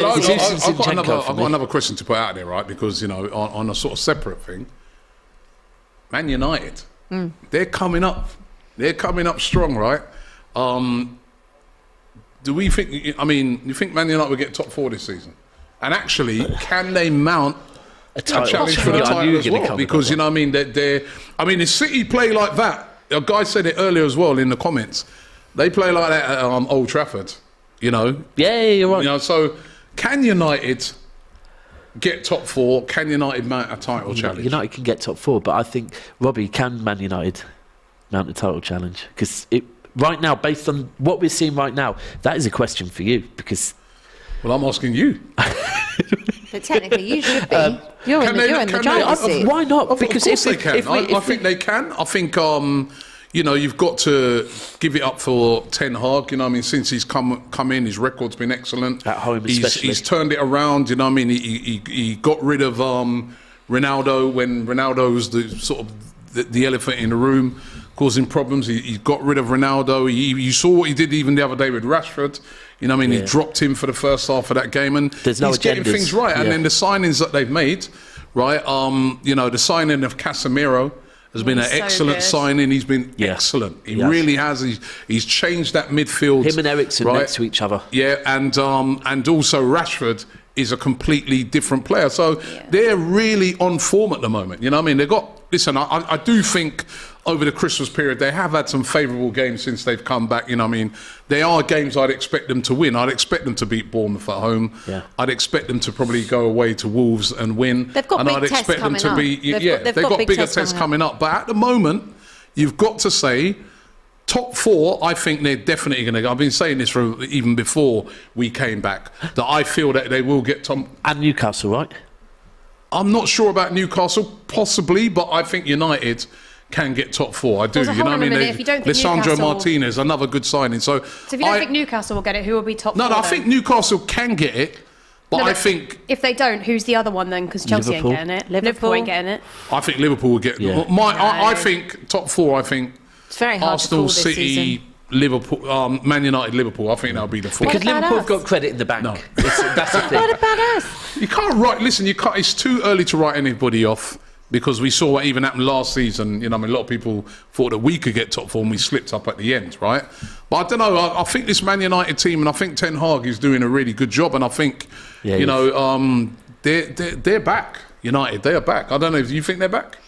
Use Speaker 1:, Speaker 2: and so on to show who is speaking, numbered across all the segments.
Speaker 1: I've got another question to put out there, right? Because, you know, on a sort of separate thing, Man United, they're coming up. They're coming up strong, right? Do we think, I mean, you think Man United will get top 4 this season? And actually, can they mount a challenge for the title as well? Because, you know what I mean, if City play like that, a guy said it earlier as well in the comments, they play like that at Old Trafford, you know?
Speaker 2: Yeah, you're right.
Speaker 1: You know, so can United get top 4? Can United mount a title challenge?
Speaker 2: United can get top 4, but I think, Robbie, can Man United mount a title challenge? Because right now, based on what we're seeing right now, that is a question for you, because...
Speaker 1: Well, I'm asking you.
Speaker 3: But technically, you should be. You're in the driver's seat.
Speaker 2: Why not?
Speaker 1: Because of course they can. I think they can. I think, you know, you've got to give it up for Ten Hag. You know what I mean? Since he's come in, his record's been excellent.
Speaker 2: At home especially.
Speaker 1: He's turned it around, you know what I mean? He got rid of Ronaldo when Ronaldo was the elephant in the room, causing problems. He got rid of Ronaldo. You saw what he did even the other day with Rashford. You know what I mean? Yeah. He dropped him for the first half of that game, and he's getting things right. And then the signings that they've made, right? You know, the signing of Casemiro has been an excellent signing. He's been excellent. He really has. He's changed that midfield.
Speaker 2: Him and Eriksen next to each other.
Speaker 1: Yeah, and also Rashford is a completely different player. So they're really on form at the moment. You know what I mean? They've got... Listen, I do think over the Christmas period they have had some favourable games since they've come back. You know what I mean? They are games I'd expect them to win. I'd expect them to beat Bournemouth at home. Yeah. I'd expect them to probably go away to Wolves and win.
Speaker 3: They've got big tests coming up.
Speaker 1: They've got bigger tests coming up. But at the moment, you've got to say... Top 4, I think they're definitely going to go. I've been saying this from even before we came back, that I feel that they will get Tom.
Speaker 2: And Newcastle, right?
Speaker 1: I'm not sure about Newcastle, possibly, but I think United can get top 4. I do.
Speaker 3: You know what I mean?
Speaker 1: Lisandro Martinez, another good signing. So
Speaker 4: if you don't think Newcastle will get it, who will be top 4?
Speaker 1: No, I think Newcastle can get it. But I think...
Speaker 4: If they don't, who's the other one then? Because Chelsea ain't getting it. Liverpool ain't getting it.
Speaker 1: I think Liverpool will get it. I think top 4, I think...
Speaker 3: It's very hard
Speaker 1: Arsenal,
Speaker 3: to call this
Speaker 1: City,
Speaker 3: season.
Speaker 1: Liverpool, Man United, Liverpool. I think that'll be the 4.
Speaker 2: Because Liverpool have got credit in the bank. No. That's the thing.
Speaker 3: What about us?
Speaker 1: You can't write... Listen, you can't... It's too early to write anybody off because we saw what even happened last season. You know, I mean, a lot of people thought that we could get top 4 and we slipped up at the end, right? But I don't know. I think this Man United team, and I think Ten Hag is doing a really good job, and I think, they're back. United, they are back. I don't know. Do you think they're back?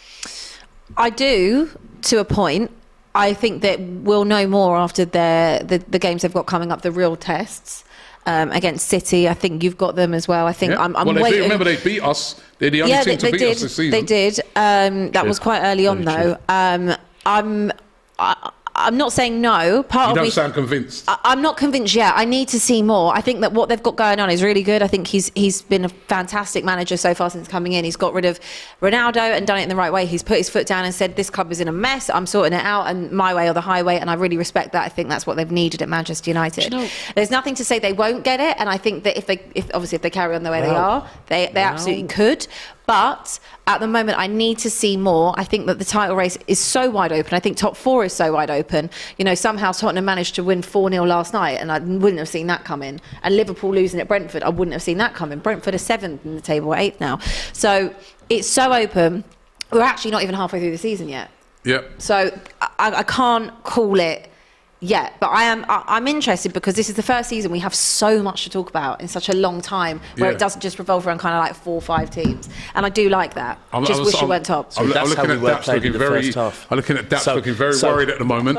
Speaker 3: I do, to a point. I think that we'll know more after the games they've got coming up, the real tests against City. I think you've got them as well. I think I'm waiting.
Speaker 1: Remember, they beat us. They're the only team to beat us this season.
Speaker 3: They did. That was quite early on, though. I'm not saying no.
Speaker 1: You don't sound convinced.
Speaker 3: I'm not convinced yet. I need to see more. I think that what they've got going on is really good. I think he's been a fantastic manager so far since coming in. He's got rid of Ronaldo and done it in the right way. He's put his foot down and said, this club is in a mess. I'm sorting it out, and my way or the highway. And I really respect that. I think that's what they've needed at Manchester United. There's nothing to say they won't get it. And I think that if they carry on the way they are, they absolutely could. But at the moment, I need to see more. I think that the title race is so wide open. I think top 4 is so wide open. You know, somehow Tottenham managed to win 4-0 last night, and I wouldn't have seen that coming. And Liverpool losing at Brentford, I wouldn't have seen that coming. Brentford are 7th in the table, 8th now. So it's so open. We're actually not even halfway through the season yet.
Speaker 1: Yep.
Speaker 3: So I can't call it yet, but I'm interested because this is the first season we have so much to talk about in such a long time, where it doesn't just revolve around kind of like 4 or 5 teams, and I do like that. Wish it went top.
Speaker 1: I'm looking at Daps looking very worried at the moment.